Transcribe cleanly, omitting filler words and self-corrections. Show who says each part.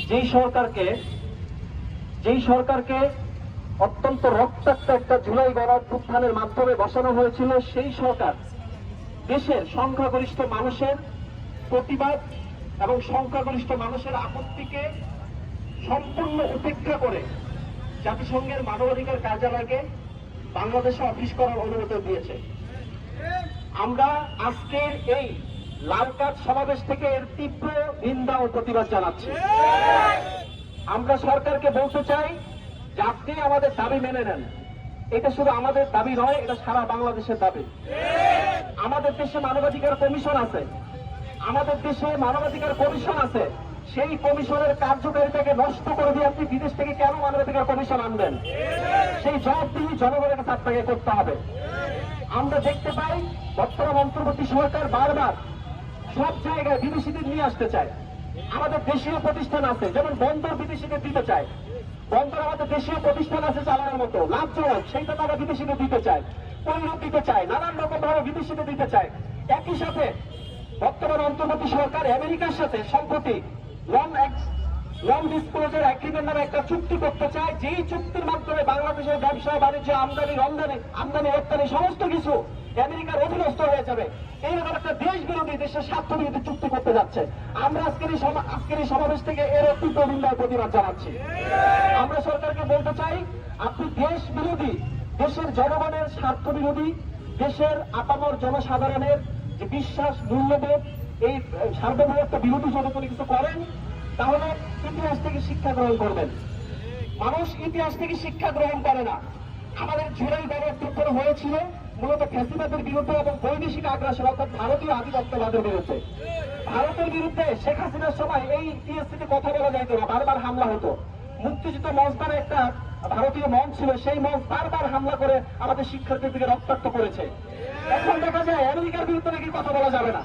Speaker 1: যেই সরকারকে অত্যন্ত রক্তাক্ত একটা জুলাই গণঅভ্যুত্থানের মাধ্যমে বসানো হয়েছিল, সেই সরকার দেশের সংখ্যাগরিষ্ঠ মানুষের প্রতিবাদ এবং সংখ্যাগরিষ্ঠ মানুষের আপত্তিকে সম্পূর্ণ উপেক্ষা করে জাতিসংঘের মানবাধিকার কার্যালয়কে বাংলাদেশে অফিস করার অনুমতি দিয়েছে। আমরা আজকের এই লাল কার্ড সমাবেশ থেকে এর তীব্র নিন্দা ও প্রতিবাদ জানাচ্ছি। আমরা সরকারকে বলতে চাই যে আপনি আমাদের দাবি মেনে নেন। এটা শুধু আমাদের দাবি নয়, এটা সারা বাংলাদেশের দাবি। আমাদের দেশে মানবাধিকার কমিশন আছে, সেই কমিশনের কার্যকারিতাকে নষ্ট করে দিয়ে আপনি বিদেশ থেকে কেন মানবাধিকার কমিশন আনবেন? সেই জবাবদিহি জনগণের কাছে আপনাকে করতে হবে। আমরা দেখতে পাই বর্তমান অন্তর্বর্তী সরকার বারবার সব জায়গায় বিদেশিদের নিয়ে আসতে চায়। আমাদের দেশীয় প্রতিষ্ঠান আছে, যেমন বন্দর বিদেশিদের দিতে চায়, বন্দর আমাদের দেশীয় প্রতিষ্ঠান আছে চালানোর মতো, লাভজনক, সেইটা তারা বিদেশিদের দিতে চায়, পরিণত দিতে চায়, নানান রকম ভাবে বিদেশিদের দিতে চায়। একই সাথে বর্তমান অন্তর্বর্তী সরকার আমেরিকার সাথে সম্প্রতি লং ডিসক্লোজার এগ্রিমেন্ট নামে একটা চুক্তি করতে চায়, যেই চুক্তির মাধ্যমে বাংলাদেশের ব্যবসা বাণিজ্য, আমদানি রপ্তানি সমস্ত কিছু আমেরিকার অধীনস্থ হয়ে যাবে। এইরকম একটা দেশ বিরোধী, দেশের স্বার্থ বিরোধী চুক্তি করতে যাচ্ছে। আমরা আজকের এই সমাবেশ থেকে এর তীব্র নিন্দার প্রতিবাদ জানাচ্ছি। আমরা সরকারকে বলতে চাই, আপনি দেশ বিরোধী, দেশের জনগণের স্বার্থ বিরোধী, দেশের আপামর জনসাধারণের যে বিশ্বাস, মূল্যবোধ, এই সার্বভৌমত্ব বিরোধী যদি কোনো কিছু করেন, তাহলে ইতিহাস থেকে শিক্ষা গ্রহণ করবেন। মানুষ ইতিহাস থেকে শিক্ষা গ্রহণ করে না। আমাদের জুলাই গণঅভ্যুত্থান হয়েছিল মূলত ফ্যাসিবাদের বিরুদ্ধে এবং বৈদেশিক আগ্রাসন, অর্থাৎ ভারতীয় আধিপত্যবাদের বিরুদ্ধে। ভারতের বিরুদ্ধে শেখ হাসিনার সময় এই টিএসসিতে কথা বলা যাইত না, বারবার হামলা হতো। মুক্তিযুদ্ধ মঞ্চ নামে একটা ভারতীয় মঞ্চ ছিল, সেই মঞ্চ বারবার হামলা করে আমাদের শিক্ষার্থীদেরকে রক্তাক্ত করেছে। এখন দেখা যায় আমেরিকার বিরুদ্ধে নাকি কথা বলা যাবে না।